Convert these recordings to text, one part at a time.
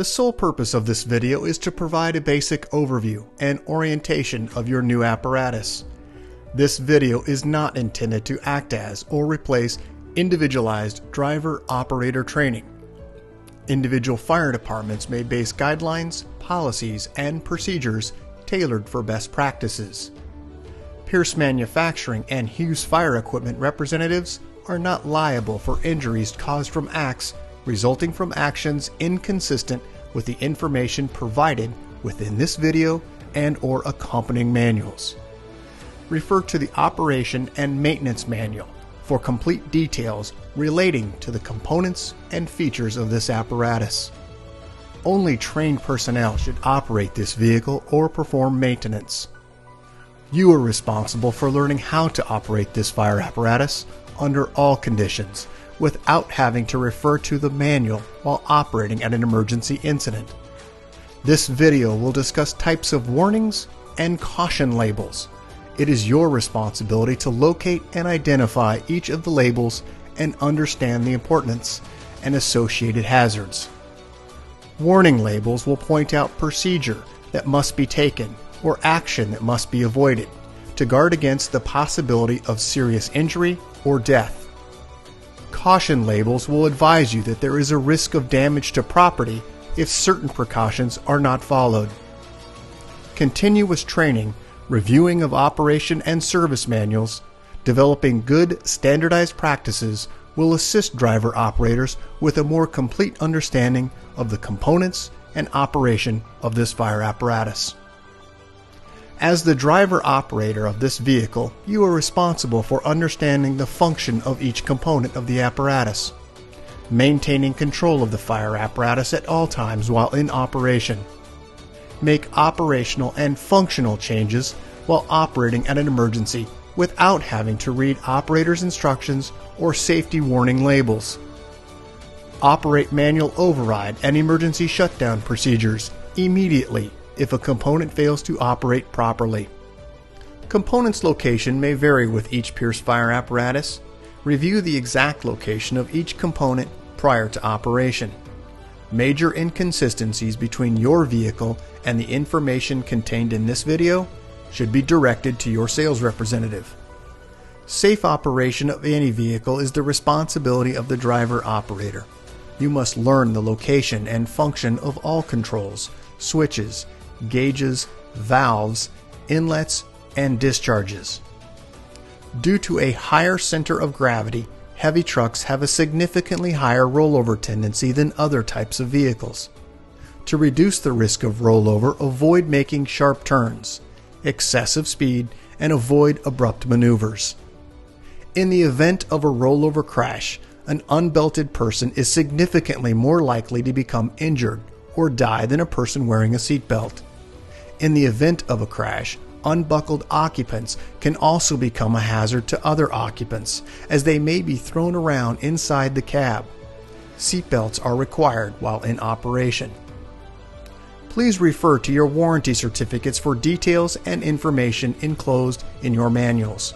The sole purpose of this video is to provide a basic overview and orientation of your new apparatus. This video is not intended to act as or replace individualized driver-operator training. Individual fire departments may base guidelines, policies, and procedures tailored for best practices. Pierce Manufacturing and Hughes Fire Equipment representatives are not liable for injuries caused from acts resulting from actions inconsistent with the information provided within this video and/or accompanying manuals. Refer to the Operation and Maintenance Manual for complete details relating to the components and features of this apparatus. Only trained personnel should operate this vehicle or perform maintenance. You are responsible for learning how to operate this fire apparatus under all conditions without having to refer to the manual while operating at an emergency incident. This video will discuss types of warnings and caution labels. It is your responsibility to locate and identify each of the labels and understand the importance and associated hazards. Warning labels will point out procedure that must be taken or action that must be avoided to guard against the possibility of serious injury or death. Caution labels will advise you that there is a risk of damage to property if certain precautions are not followed. Continuous training, reviewing of operation and service manuals, developing good standardized practices will assist driver operators with a more complete understanding of the components and operation of this fire apparatus. As the driver operator of this vehicle, you are responsible for understanding the function of each component of the apparatus, maintaining control of the fire apparatus at all times while in operation. Make operational and functional changes while operating at an emergency without having to read operator's instructions or safety warning labels. Operate manual override and emergency shutdown procedures immediately if a component fails to operate properly. Components location may vary with each Pierce fire apparatus. Review the exact location of each component prior to operation. Major inconsistencies between your vehicle and the information contained in this video should be directed to your sales representative. Safe operation of any vehicle is the responsibility of the driver operator. You must learn the location and function of all controls, switches, gauges, valves, inlets, and discharges. Due to a higher center of gravity, heavy trucks have a significantly higher rollover tendency than other types of vehicles. To reduce the risk of rollover, avoid making sharp turns, excessive speed, and avoid abrupt maneuvers. In the event of a rollover crash, an unbelted person is significantly more likely to become injured or die than a person wearing a seatbelt. In the event of a crash, unbuckled occupants can also become a hazard to other occupants, as they may be thrown around inside the cab. Seatbelts are required while in operation. Please refer to your warranty certificates for details and information enclosed in your manuals.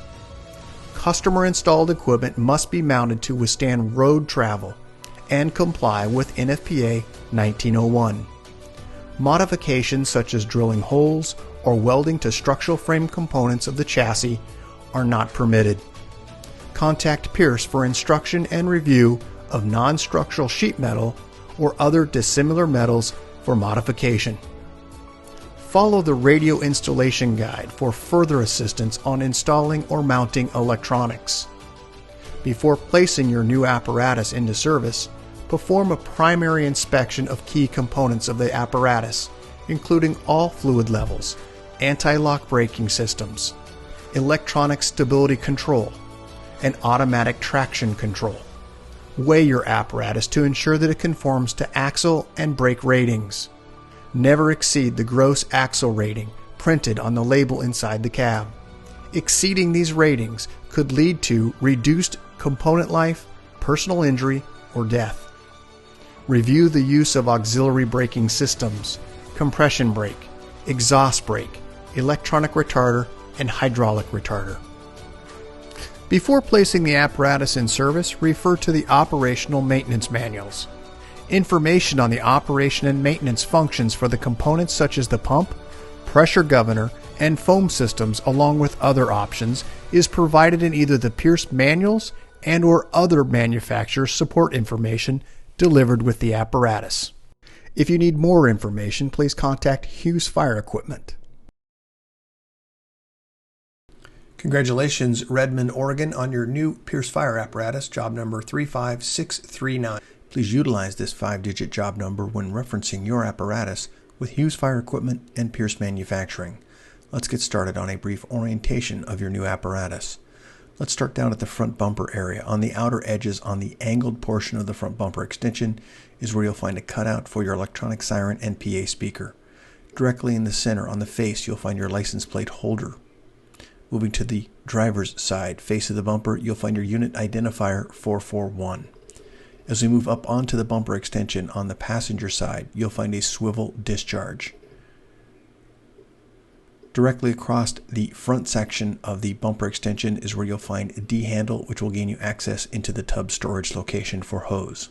Customer-installed equipment must be mounted to withstand road travel and comply with NFPA 1901. Modifications such as drilling holes or welding to structural frame components of the chassis are not permitted. Contact Pierce for instruction and review of non-structural sheet metal or other dissimilar metals for modification. Follow the radio installation guide for further assistance on installing or mounting electronics. Before placing your new apparatus into service, perform a primary inspection of key components of the apparatus, including all fluid levels, anti-lock braking systems, electronic stability control, and automatic traction control. Weigh your apparatus to ensure that it conforms to axle and brake ratings. Never exceed the gross axle rating printed on the label inside the cab. Exceeding these ratings could lead to reduced component life, personal injury, or death. Review the use of auxiliary braking systems, compression brake, exhaust brake, electronic retarder, and hydraulic retarder. Before placing the apparatus in service, refer to the operational maintenance manuals. Information on the operation and maintenance functions for the components such as the pump, pressure governor, and foam systems, along with other options, is provided in either the Pierce manuals and/or other manufacturer support information delivered with the apparatus. If you need more information, please contact Hughes Fire Equipment. Congratulations, Redmond, Oregon, on your new Pierce fire apparatus, job number 35639. Please utilize this 5-digit job number when referencing your apparatus with Hughes Fire Equipment and Pierce Manufacturing. Let's get started on a brief orientation of your new apparatus. Let's start down at the front bumper area. On the outer edges, on the angled portion of the front bumper extension, is where you'll find a cutout for your electronic siren and PA speaker. Directly in the center, on the face, you'll find your license plate holder. Moving to the driver's side, face of the bumper, you'll find your unit identifier 441. As we move up onto the bumper extension, on the passenger side, you'll find a swivel discharge. Directly across the front section of the bumper extension is where you'll find a D-handle, which will gain you access into the tub storage location for hose.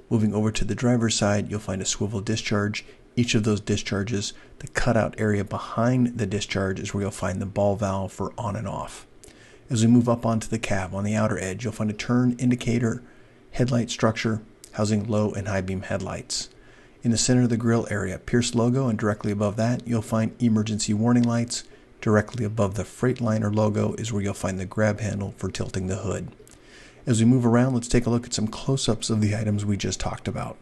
Moving over to the driver's side, you'll find a swivel discharge. Each of those discharges, the cutout area behind the discharge, is where you'll find the ball valve for on and off. As we move up onto the cab, on the outer edge, you'll find a turn indicator headlight structure housing low and high beam headlights. In the center of the grille area, Pierce logo, and directly above that, you'll find emergency warning lights. Directly above the Freightliner logo is where you'll find the grab handle for tilting the hood. As we move around, let's take a look at some close-ups of the items we just talked about.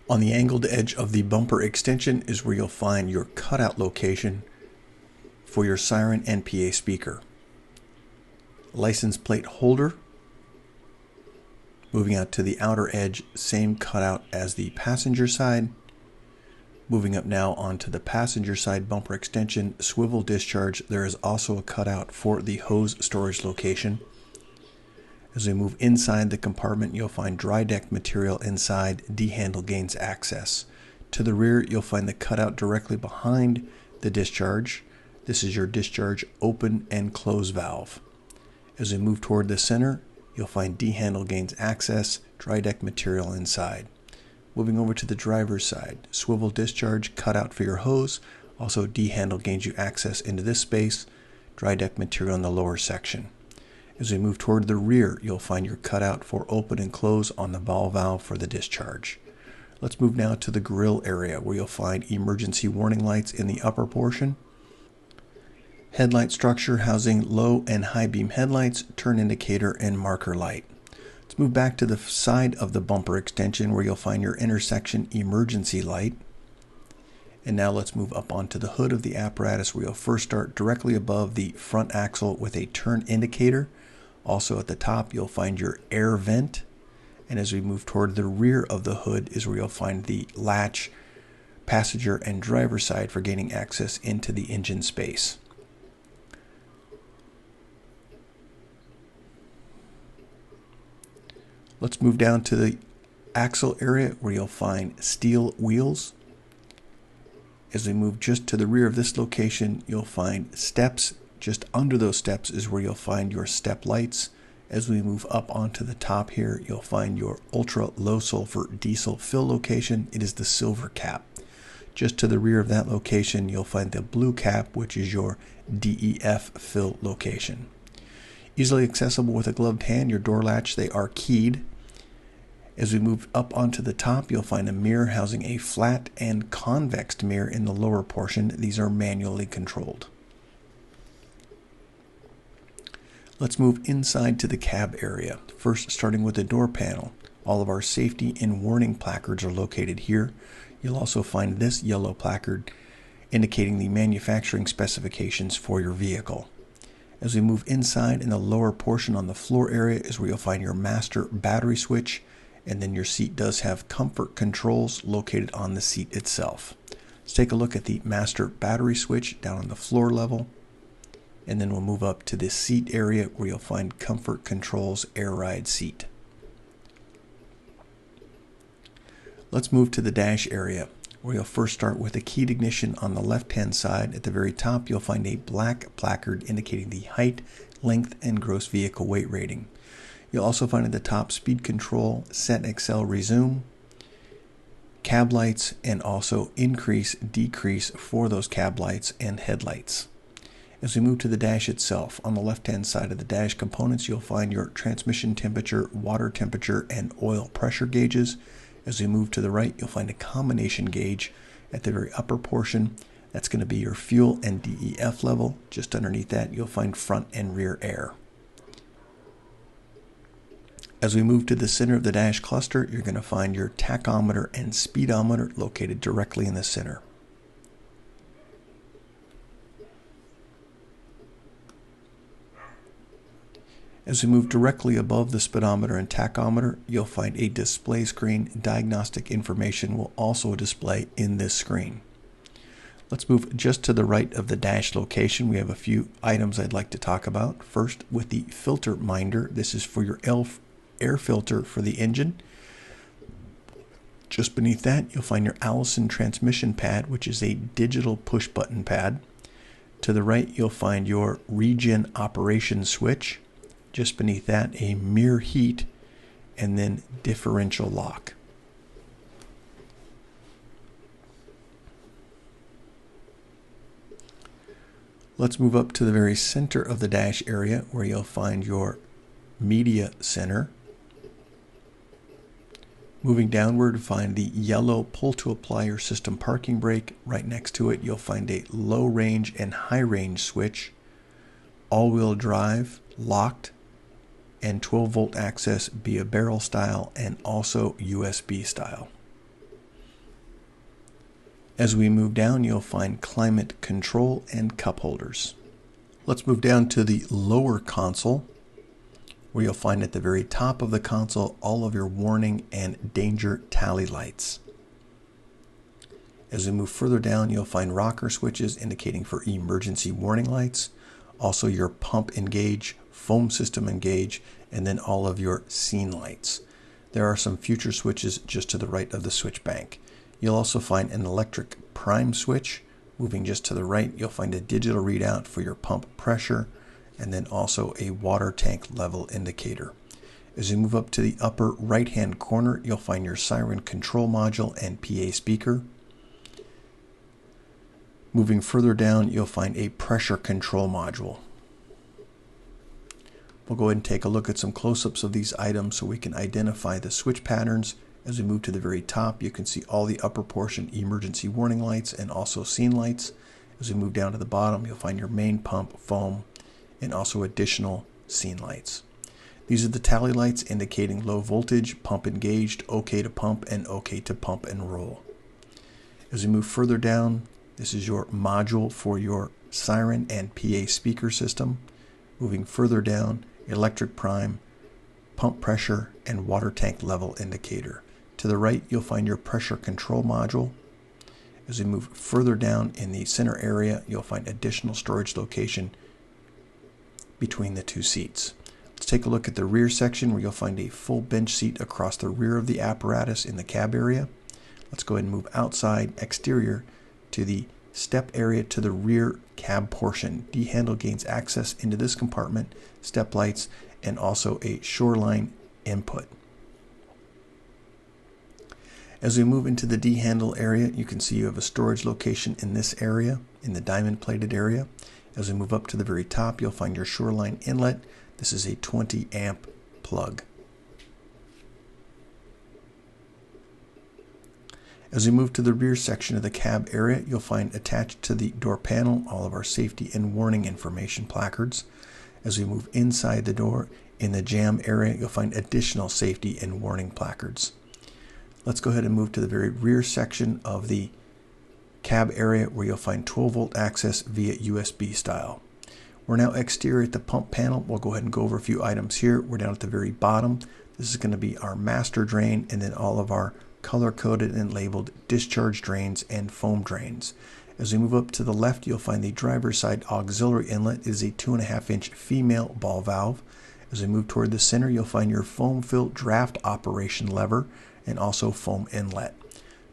On the angled edge of the bumper extension is where you'll find your cutout location for your siren and PA speaker. License plate holder. Moving out to the outer edge, same cutout as the passenger side. Moving up now onto the passenger side bumper extension, swivel discharge, there is also a cutout for the hose storage location. As we move inside the compartment, you'll find dry deck material inside. D-handle gains access. To the rear, you'll find the cutout directly behind the discharge. This is your discharge open and close valve. As we move toward the center, you'll find D-handle gains access, dry deck material inside. Moving over to the driver's side, swivel discharge, cutout for your hose. Also, D-handle gains you access into this space, dry deck material in the lower section. As we move toward the rear, you'll find your cutout for open and close on the ball valve for the discharge. Let's move now to the grille area, where you'll find emergency warning lights in the upper portion. Headlight structure housing low and high beam headlights, turn indicator, and marker light. Let's move back to the side of the bumper extension, where you'll find your intersection emergency light. And now let's move up onto the hood of the apparatus, where you'll first start directly above the front axle with a turn indicator. Also at the top, you'll find your air vent. And as we move toward the rear of the hood is where you'll find the latch, passenger and driver side, for gaining access into the engine space. Let's move down to the axle area, where you'll find steel wheels. As we move just to the rear of this location, you'll find steps. Just under those steps is where you'll find your step lights. As we move up onto the top here, you'll find your ultra low sulfur diesel fill location. It is the silver cap. Just to the rear of that location, you'll find the blue cap, which is your DEF fill location. Easily accessible with a gloved hand, your door latch, they are keyed. As we move up onto the top, you'll find a mirror housing a flat and convex mirror in the lower portion. These are manually controlled. Let's move inside to the cab area. First, starting with the door panel. All of our safety and warning placards are located here. You'll also find this yellow placard indicating the manufacturing specifications for your vehicle. As we move inside, in the lower portion on the floor area is where you'll find your master battery switch, and then your seat does have comfort controls located on the seat itself. Let's take a look at the master battery switch down on the floor level, and then we'll move up to the seat area where you'll find comfort controls air ride seat. Let's move to the dash area, where you'll first start with a keyed ignition on the left-hand side. At the very top, you'll find a black placard indicating the height, length, and gross vehicle weight rating. You'll also find at the top speed control, set XL resume. cab lights and also increase, decrease for those cab lights and headlights. As we move to the dash itself, on the left-hand side of the dash components, you'll find your transmission temperature, water temperature, and oil pressure gauges. As we move to the right, you'll find a combination gauge at the very upper portion. That's going to be your fuel and DEF level. Just underneath that, you'll find front and rear air. As we move to the center of the dash cluster, you're going to find your tachometer and speedometer located directly in the center. As we move directly above the speedometer and tachometer, you'll find a display screen. Diagnostic information will also display in this screen. Let's move just to the right of the dash location. We have a few items I'd like to talk about. First, with the filter minder, this is for your air filter for the engine. Just beneath that, you'll find your Allison transmission pad, which is a digital push button pad. To the right, you'll find your regen operation switch. Just beneath that, a mirror heat, and then differential lock. Let's move up to the very center of the dash area where you'll find your media center. Moving downward, find the yellow pull to apply your system parking brake. Right next to it, you'll find a low range and high range switch, all-wheel drive, locked, and 12-volt access via barrel style and also USB style. As we move down, you'll find climate control and cup holders. Let's move down to the lower console, where you'll find at the very top of the console all of your warning and danger tally lights. As we move further down, you'll find rocker switches indicating for emergency warning lights, also your pump engage, foam system engage, and then all of your scene lights. There are some future switches just to the right of the switch bank. You'll also find an electric prime switch. Moving just to the right, you'll find a digital readout for your pump pressure, and then also a water tank level indicator. As you move up to the upper right-hand corner, you'll find your siren control module and PA speaker. Moving further down, you'll find a pressure control module. We'll go ahead and take a look at some close-ups of these items so we can identify the switch patterns. As we move to the very top, you can see all the upper portion emergency warning lights and also scene lights. As we move down to the bottom, you'll find your main pump, foam, and also additional scene lights. These are the tally lights indicating low voltage, pump engaged, OK to pump, and OK to pump and roll. As we move further down, this is your module for your siren and PA speaker system. Moving further down, electric prime, pump pressure, and water tank level indicator. To the right, you'll find your pressure control module. As we move further down in the center area, you'll find additional storage location between the two seats. Let's take a look at the rear section where you'll find a full bench seat across the rear of the apparatus in the cab area. Let's go ahead and move outside, exterior, to the step area to the rear cab portion. D-handle gains access into this compartment, step lights, and also a shoreline input. As we move into the D-handle area, you can see you have a storage location in this area, in the diamond plated area. As we move up to the very top, you'll find your shoreline inlet. This is a 20 amp plug. As we move to the rear section of the cab area, you'll find attached to the door panel all of our safety and warning information placards. As we move inside the door, in the jam area, you'll find additional safety and warning placards. Let's go ahead and move to the very rear section of the cab area where you'll find 12-volt access via USB style. We're now exterior at the pump panel. We'll go ahead and go over a few items here. We're down at the very bottom. This is going to be our master drain and then all of our color-coded and labeled discharge drains and foam drains. As we move up to the left, you'll find the driver's side auxiliary inlet. It is a 2.5-inch female ball valve. As we move toward the center, you'll find your foam fill draft operation lever and also foam inlet.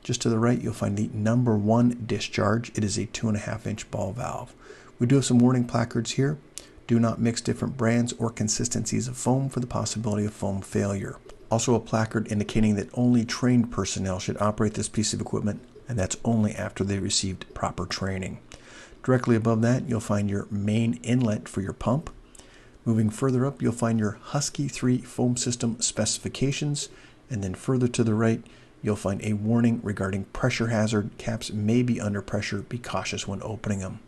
Just to the right, you'll find the number 1 discharge. It is a 2.5-inch ball valve. We do have some warning placards here. Do not mix different brands or consistencies of foam for the possibility of foam failure. Also a placard indicating that only trained personnel should operate this piece of equipment, and that's only after they received proper training. Directly above that, you'll find your main inlet for your pump. Moving further up, you'll find your Husky 3 foam system specifications, and then further to the right, you'll find a warning regarding pressure hazard. Caps may be under pressure. Be cautious when opening them.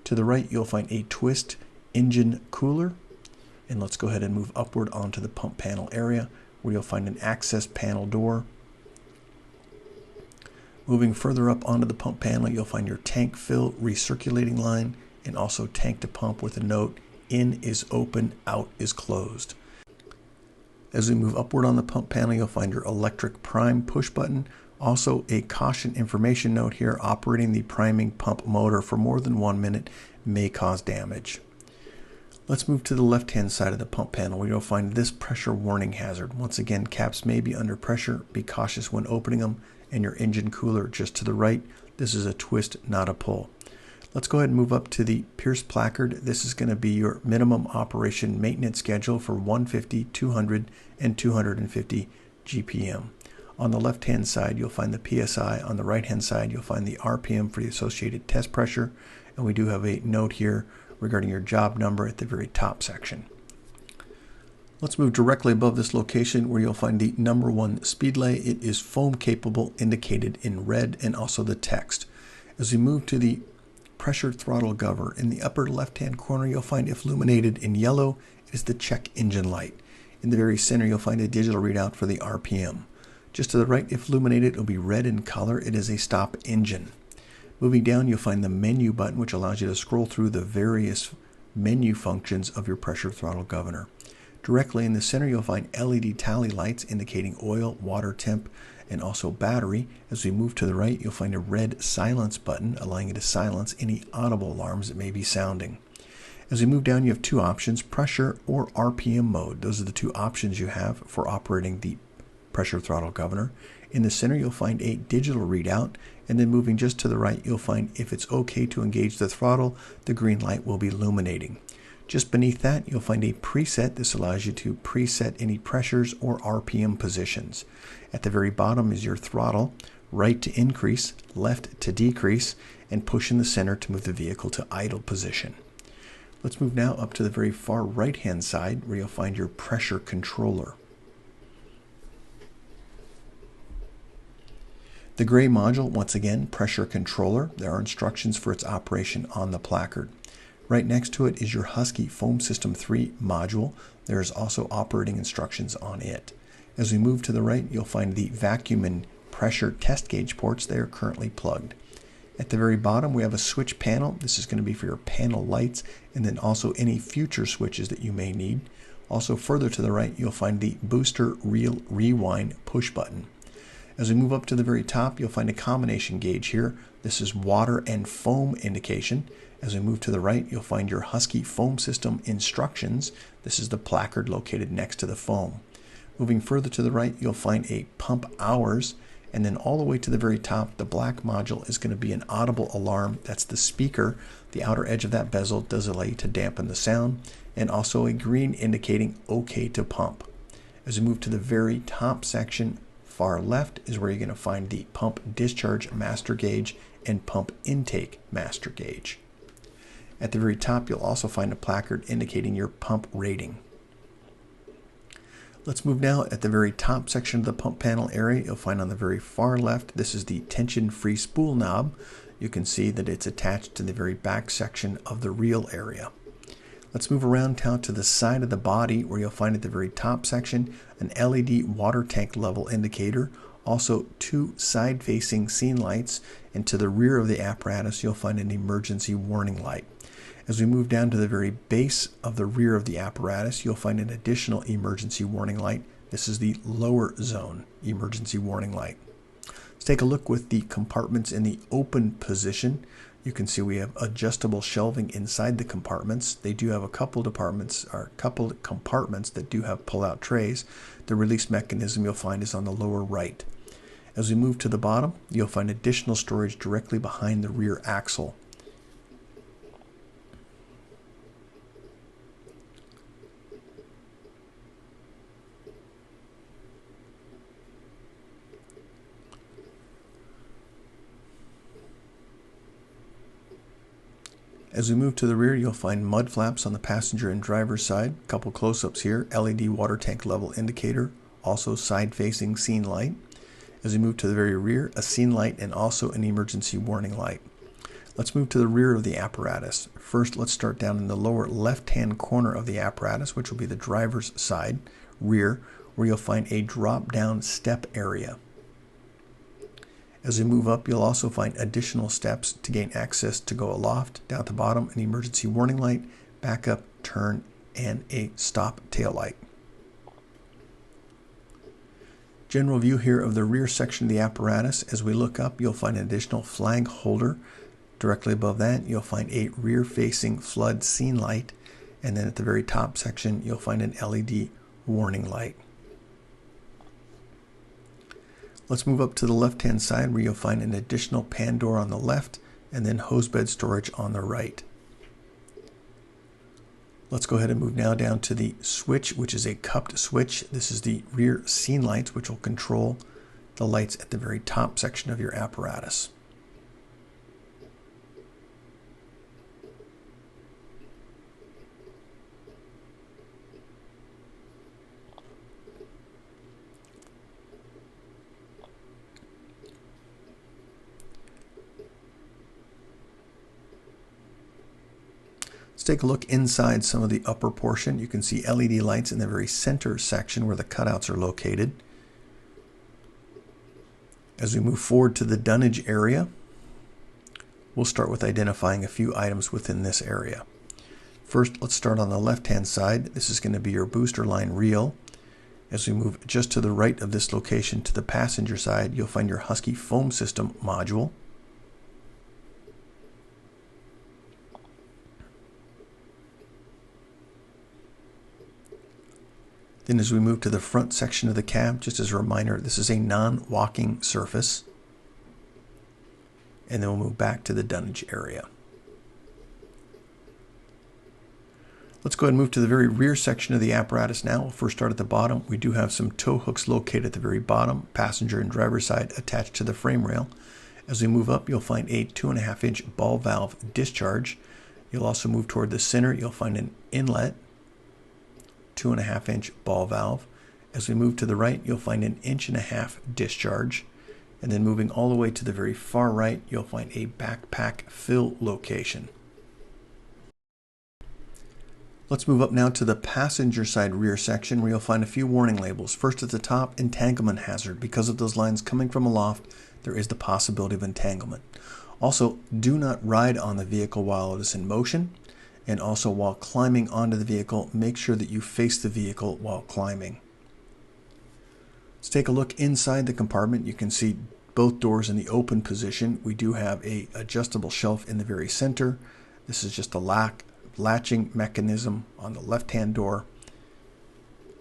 To the right, you'll find a twist engine cooler. And let's go ahead and move upward onto the pump panel area, where you'll find an access panel door. Moving further up onto the pump panel, you'll find your tank fill recirculating line, and also tank to pump with a note, in is open, out is closed. As we move upward on the pump panel, you'll find your electric prime push button. Also a caution information note here, operating the priming pump motor for more than 1 minute may cause damage. Let's move to the left-hand side of the pump panel, where you'll find this pressure warning hazard. Once again, caps may be under pressure. Be cautious when opening them. And your engine cooler just to the right. This is a twist, not a pull. Let's go ahead and move up to the Pierce placard. This is going to be your minimum operation maintenance schedule for 150, 200, and 250 GPM. On the left-hand side, you'll find the PSI. On the right-hand side, you'll find the RPM for the associated test pressure. And we do have a note here regarding your job number at the very top section. Let's move directly above this location, where you'll find the number 1 speedlay. It is foam capable, indicated in red, and also the text. As we move to the pressure throttle governor, in the upper left-hand corner, you'll find, if illuminated in yellow, it is the check engine light. In the very center, you'll find a digital readout for the RPM. Just to the right, if illuminated, it will be red in color. It is a stop engine. Moving down, you'll find the menu button, which allows you to scroll through the various menu functions of your pressure throttle governor. Directly in the center, you'll find LED tally lights indicating oil, water temp, and also battery. As we move to the right, you'll find a red silence button, allowing you to silence any audible alarms that may be sounding. As we move down, you have 2 options, pressure or RPM mode. Those are the 2 options you have for operating the pressure throttle governor. In the center, you'll find a digital readout, and then moving just to the right, you'll find if it's okay to engage the throttle, the green light will be illuminating. Just beneath that, you'll find a preset. This allows you to preset any pressures or RPM positions. At the very bottom is your throttle, right to increase, left to decrease, and push in the center to move the vehicle to idle position. Let's move now up to the very far right-hand side, where you'll find your pressure controller. The gray module, once again, pressure controller. There are instructions for its operation on the placard. Right next to it is your Husky Foam System 3 module. There is also operating instructions on it. As we move to the right, you'll find the vacuum and pressure test gauge ports. They are currently plugged. At the very bottom, we have a switch panel. This is going to be for your panel lights, and then also any future switches that you may need. Also further to the right, you'll find the booster reel rewind push button. As we move up to the very top, you'll find a combination gauge here. This is water and foam indication. As we move to the right, you'll find your Husky Foam System instructions. This is the placard located next to the foam. Moving further to the right, you'll find a pump hours, and then all the way to the very top, the black module is going to be an audible alarm. That's the speaker. The outer edge of that bezel does allow you to dampen the sound, and also a green indicating OK to pump. As we move to the very top section, far left is where you're going to find the pump discharge master gauge and pump intake master gauge. At the very top, you'll also find a placard indicating your pump rating. Let's move now at the very top section of the pump panel area. You'll find on the very far left, this is the tension-free spool knob. You can see that it's attached to the very back section of the reel area. Let's move around now to the side of the body, where you'll find at the very top section an LED water tank level indicator, also 2 side-facing scene lights, and to the rear of the apparatus you'll find an emergency warning light. As we move down to the very base of the rear of the apparatus, you'll find an additional emergency warning light. This is the lower zone emergency warning light. Let's take a look with the compartments in the open position. You can see we have adjustable shelving inside the compartments. They do have a couple compartments that do have pull-out trays. The release mechanism you'll find is on the lower right. As we move to the bottom, you'll find additional storage directly behind the rear axle. As we move to the rear, you'll find mud flaps on the passenger and driver's side. A couple close-ups here, LED water tank level indicator, also side-facing scene light. As we move to the very rear, a scene light and also an emergency warning light. Let's move to the rear of the apparatus. First, let's start down in the lower left-hand corner of the apparatus, which will be the driver's side, rear, where you'll find a drop-down step area. As we move up, you'll also find additional steps to gain access to go aloft. Down at the bottom, an emergency warning light, backup, turn, and a stop tail light. General view here of the rear section of the apparatus. As we look up, you'll find an additional flag holder. Directly above that, you'll find a rear-facing flood scene light. And then at the very top section, you'll find an LED warning light. Let's move up to the left-hand side where you'll find an additional pan door on the left and then hose bed storage on the right. Let's go ahead and move now down to the switch, which is a cupped switch. This is the rear scene lights, which will control the lights at the very top section of your apparatus. Let's take a look inside some of the upper portion. You can see LED lights in the very center section where the cutouts are located. As we move forward to the dunnage area, we'll start with identifying a few items within this area. First, let's start on the left-hand side. This is going to be your booster line reel. As we move just to the right of this location to the passenger side, you'll find your Husky foam system module. Then as we move to the front section of the cab, just as a reminder, this is a non-walking surface. And then we'll move back to the dunnage area. Let's go ahead and move to the very rear section of the apparatus now. We'll first start at the bottom. We do have some tow hooks located at the very bottom, passenger and driver side attached to the frame rail. As we move up, you'll find a 2.5-inch ball valve discharge. You'll also move toward the center. You'll find an inlet, 2.5-inch ball valve. As we move to the right, you'll find an 1.5-inch discharge. And then moving all the way to the very far right, you'll find a backpack fill location. Let's move up now to the passenger side rear section where you'll find a few warning labels. First at the top, entanglement hazard. Because of those lines coming from aloft, there is the possibility of entanglement. Also, do not ride on the vehicle while it is in motion. And also while climbing onto the vehicle, make sure that you face the vehicle while climbing. Let's take a look inside the compartment. You can see both doors in the open position. We do have an adjustable shelf in the very center. This is just a latching mechanism on the left-hand door.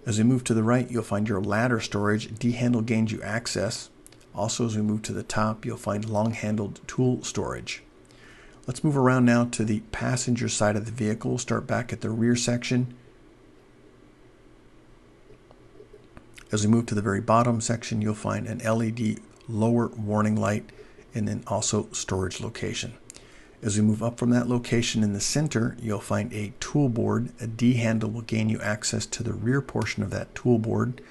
As we move to the right, you'll find your ladder storage. D-handle gains you access. Also, as we move to the top, you'll find long-handled tool storage. Let's move around now to the passenger side of the vehicle. We'll start back at the rear section. As we move to the very bottom section, you'll find an LED lower warning light and then also storage location. As we move up from that location in the center, you'll find a tool board. A D handle will gain you access to the rear portion of that tool board.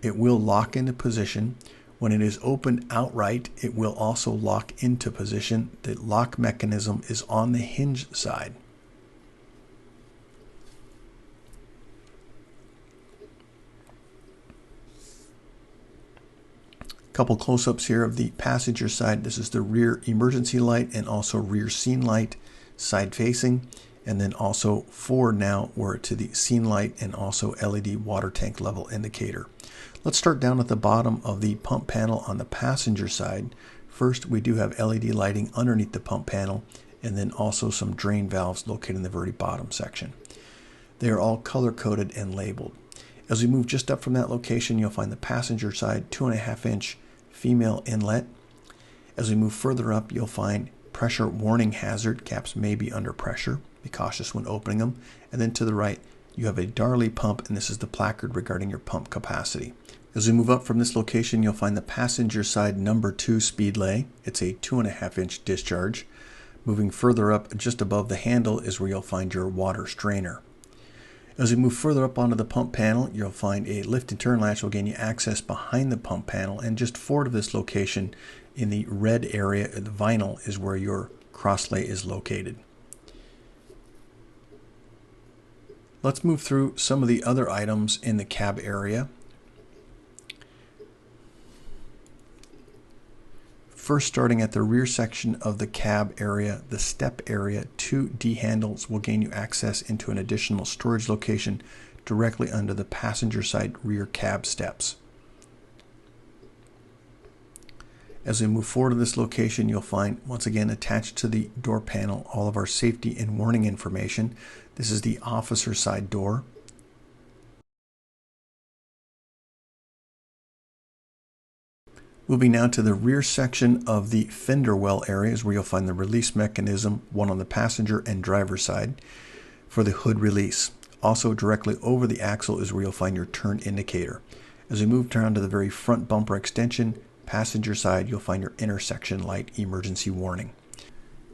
It will lock into position. When it is opened outright, it will also lock into position. The lock mechanism is on the hinge side. Couple close-ups here of the passenger side. This is the rear emergency light and also rear scene light, side facing. And then also forward now we're to the scene light and also LED water tank level indicator. Let's start down at the bottom of the pump panel on the passenger side. First, we do have LED lighting underneath the pump panel and then also some drain valves located in the very bottom section. They are all color-coded and labeled. As we move just up from that location, you'll find the passenger side 2.5-inch female inlet. As we move further up, you'll find pressure warning hazard. Caps may be under pressure. Be cautious when opening them. And then to the right, you have a Darley pump, and this is the placard regarding your pump capacity. As we move up from this location, you'll find the passenger side number 2 speed lay. It's a 2.5-inch discharge. Moving further up, just above the handle, is where you'll find your water strainer. As we move further up onto the pump panel, you'll find a lift and turn latch will gain you access behind the pump panel, and just forward of this location in the red area of the vinyl is where your crosslay is located. Let's move through some of the other items in the cab area. First, starting at the rear section of the cab area, the step area, 2 D handles will gain you access into an additional storage location directly under the passenger side rear cab steps. As we move forward to this location, you'll find, once again, attached to the door panel, all of our safety and warning information. This is the officer side door. Moving now to the rear section of the fender well areas, where you'll find the release mechanism, one on the passenger and driver side, for the hood release. Also directly over the axle is where you'll find your turn indicator. As we move down to the very front bumper extension, passenger side, you'll find your intersection light emergency warning.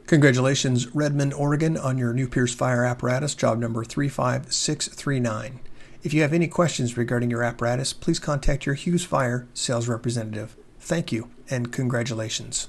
Congratulations, Redmond, Oregon, on your new Pierce fire apparatus, job number 35639. If you have any questions regarding your apparatus, please contact your Hughes Fire sales representative. Thank you, and congratulations.